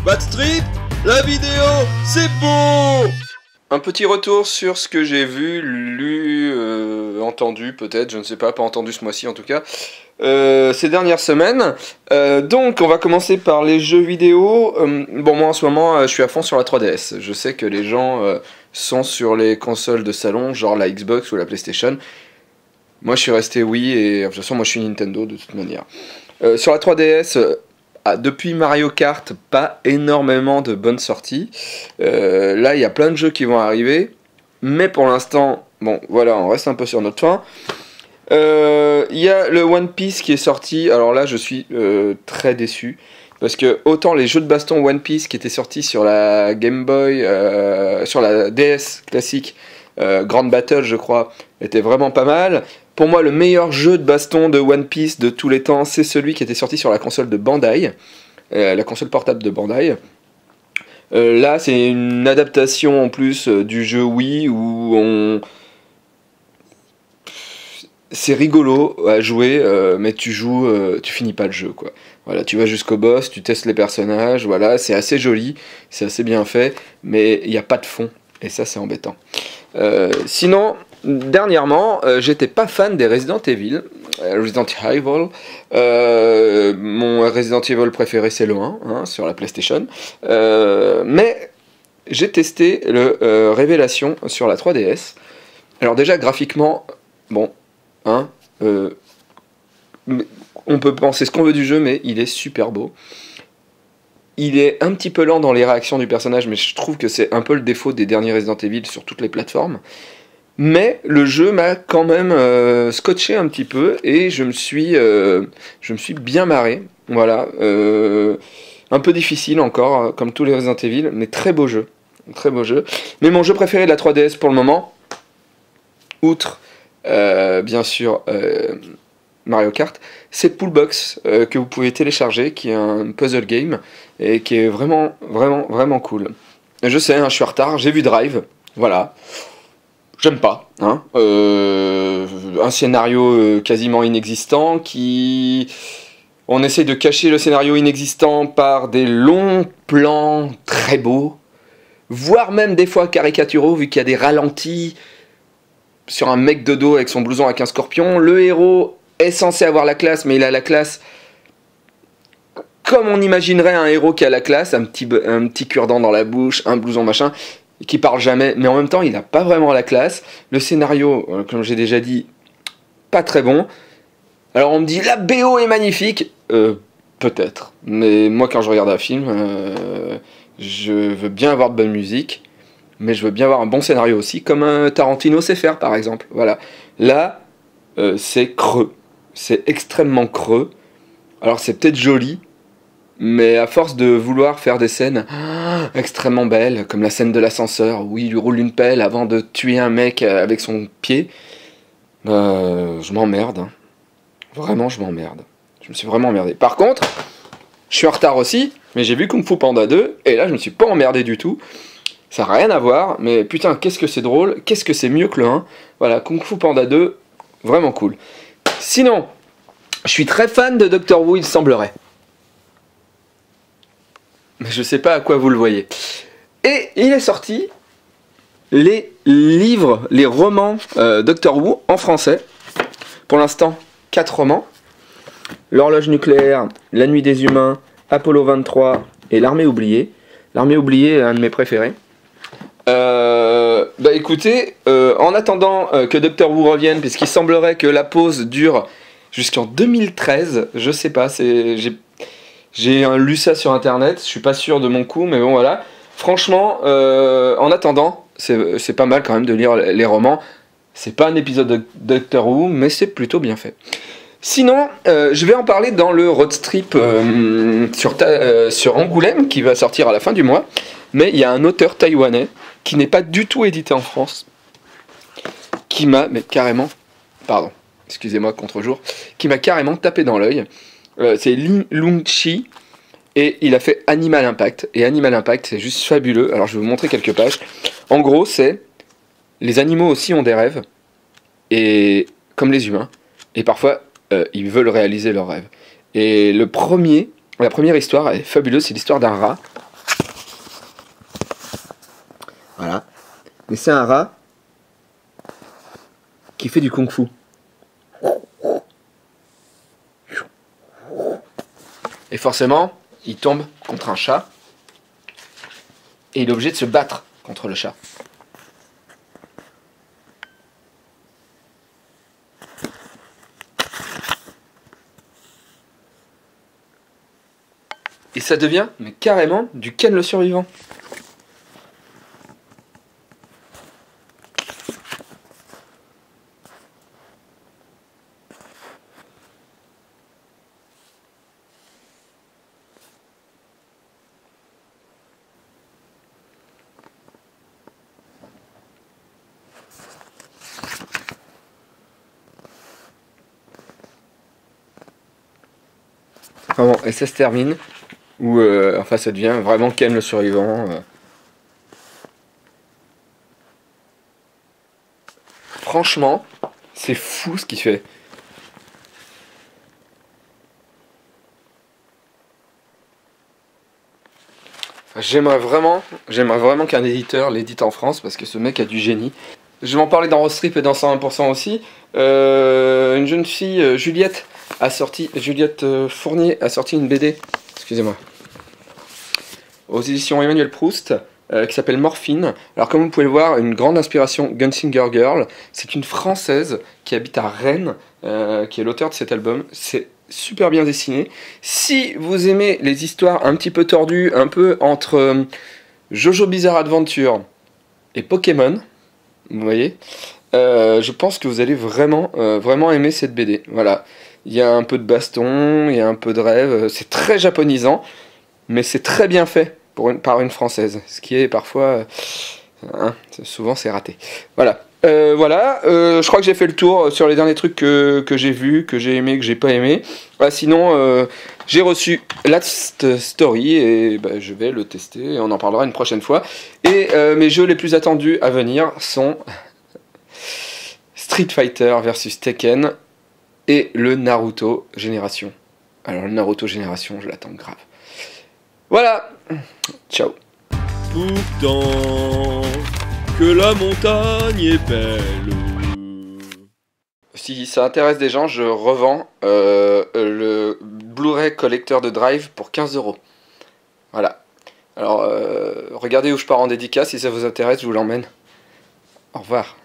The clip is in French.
Bad Street, la vidéo, c'est beau. Un petit retour sur ce que j'ai vu, lu, entendu peut-être, je ne sais pas entendu ce mois-ci en tout cas, ces dernières semaines. Donc on va commencer par les jeux vidéo. Bon, moi en ce moment je suis à fond sur la 3DS. Je sais que les gens sont sur les consoles de salon, genre la Xbox ou la PlayStation. Moi je suis resté Wii et de toute façon moi je suis Nintendo de toute manière. Sur la 3DS, depuis Mario Kart, pas énormément de bonnes sorties. Là, il y a plein de jeux qui vont arriver. Mais pour l'instant, bon, voilà, on reste un peu sur notre faim. Il y a le One Piece qui est sorti. Alors là, je suis très déçu. Parce que autant les jeux de baston One Piece qui étaient sortis sur la Game Boy, sur la DS classique, Grand Battle, je crois, étaient vraiment pas mal. Pour moi, le meilleur jeu de baston de One Piece de tous les temps, c'est celui qui était sorti sur la console de Bandai, la console portable de Bandai. Là, c'est une adaptation en plus du jeu Wii où c'est rigolo à jouer, mais tu joues, tu finis pas le jeu, quoi. Voilà, tu vas jusqu'au boss, tu testes les personnages, voilà, c'est assez joli, c'est assez bien fait, mais il n'y a pas de fond, et ça, c'est embêtant. Sinon, dernièrement, j'étais pas fan des Resident Evil. Mon Resident Evil préféré c'est le 1 hein, sur la PlayStation. Mais j'ai testé le Révélation sur la 3DS. Alors déjà graphiquement, bon, hein, on peut penser ce qu'on veut du jeu, mais il est super beau. Il est un petit peu lent dans les réactions du personnage, mais je trouve que c'est un peu le défaut des derniers Resident Evil sur toutes les plateformes. Mais le jeu m'a quand même scotché un petit peu et je me suis bien marré. Voilà, un peu difficile encore, comme tous les Resident Evil, mais très beau jeu. Très beau jeu. Mais mon jeu préféré de la 3DS pour le moment, outre bien sûr Mario Kart, c'est Poolbox que vous pouvez télécharger, qui est un puzzle game et qui est vraiment, vraiment, vraiment cool. Je sais, hein, je suis en retard, j'ai vu Drive, voilà. J'aime pas, hein. Un scénario quasiment inexistant qui... On essaie de cacher le scénario inexistant par des longs plans très beaux, voire même des fois caricaturaux vu qu'il y a des ralentis sur un mec de dos avec son blouson avec un scorpion. Le héros est censé avoir la classe, mais il a la classe comme on imaginerait un héros qui a la classe, un petit cure-dent dans la bouche, un blouson machin, qui parle jamais, mais en même temps il n'a pas vraiment la classe. Le scénario, comme j'ai déjà dit, pas très bon. Alors on me dit la BO est magnifique, peut-être, mais moi quand je regarde un film, je veux bien avoir de bonne musique, mais je veux bien avoir un bon scénario aussi, comme un Tarantino sait faire par exemple. Voilà, là c'est creux, c'est extrêmement creux. Alors c'est peut-être joli, mais à force de vouloir faire des scènes extrêmement belles, comme la scène de l'ascenseur, où il lui roule une pelle avant de tuer un mec avec son pied, je m'emmerde. Hein. Vraiment, je m'emmerde. Je me suis vraiment emmerdé. Par contre, je suis en retard aussi, mais j'ai vu Kung Fu Panda 2, et là, je me suis pas emmerdé du tout. Ça n'a rien à voir, mais putain, qu'est-ce que c'est drôle, qu'est-ce que c'est mieux que le 1. Voilà, Kung Fu Panda 2, vraiment cool. Sinon, je suis très fan de Doctor Who, il semblerait. Mais je sais pas à quoi vous le voyez. Et il est sorti les livres, les romans Doctor Who en français. Pour l'instant, 4 romans. L'horloge nucléaire, La nuit des humains, Apollo 23 et L'armée oubliée. L'armée oubliée est un de mes préférés. Bah écoutez, en attendant que Doctor Who revienne, puisqu'il semblerait que la pause dure jusqu'en 2013, je sais pas, j'ai lu ça sur internet, je suis pas sûr de mon coup, mais bon voilà. Franchement, en attendant, c'est pas mal quand même de lire les romans. C'est pas un épisode de Doctor Who, mais c'est plutôt bien fait. Sinon, je vais en parler dans le road trip sur Angoulême, qui va sortir à la fin du mois. Mais il y a un auteur taïwanais, qui n'est pas du tout édité en France, qui m'a, mais carrément, pardon, excusez-moi, contre-jour, qui m'a carrément tapé dans l'œil. C'est Lin Lung-Chi et il a fait Animal Impact. Et Animal Impact, c'est juste fabuleux. Alors je vais vous montrer quelques pages. En gros, c'est les animaux aussi ont des rêves, et comme les humains, et parfois ils veulent réaliser leurs rêves. Et la première histoire est fabuleuse, c'est l'histoire d'un rat mais c'est un rat qui fait du kung-fu. Et forcément, il tombe contre un chat, et il est obligé de se battre contre le chat. Et ça devient, mais carrément, du Ken le survivant. Vraiment, et ça se termine, où enfin ça devient vraiment Ken le survivant. Franchement, c'est fou ce qu'il fait. J'aimerais vraiment qu'un éditeur l'édite en France, parce que ce mec a du génie. Je vais en parler dans Rostrip et dans 101% aussi. Une jeune fille, Juliette Fournier, a sorti une BD, excusez-moi, aux éditions Emmanuel Proust, qui s'appelle Morphine. Alors comme vous pouvez le voir, une grande inspiration Gunslinger Girl. C'est une Française qui habite à Rennes, qui est l'auteur de cet album. C'est super bien dessiné. Si vous aimez les histoires un petit peu tordues, un peu entre Jojo Bizarre Adventure et Pokémon, vous voyez, je pense que vous allez vraiment aimer cette BD. Voilà, il y a un peu de baston, il y a un peu de rêve, c'est très japonisant, mais c'est très bien fait par une française, ce qui est parfois, souvent c'est raté. Voilà. Je crois que j'ai fait le tour sur les derniers trucs que j'ai vus, que j'ai aimé, que j'ai pas aimé. Sinon, j'ai reçu Last Story et je vais le tester et on en parlera une prochaine fois. Et mes jeux les plus attendus à venir sont Street Fighter versus Tekken et le Naruto Génération. Alors le Naruto Génération, je l'attends grave. Voilà, ciao. Pourtant que la montagne est belle. Si ça intéresse des gens, je revends le Blu-ray collecteur de Drive pour 15 €. Voilà. Alors, regardez où je pars en dédicace, si ça vous intéresse, je vous l'emmène. Au revoir.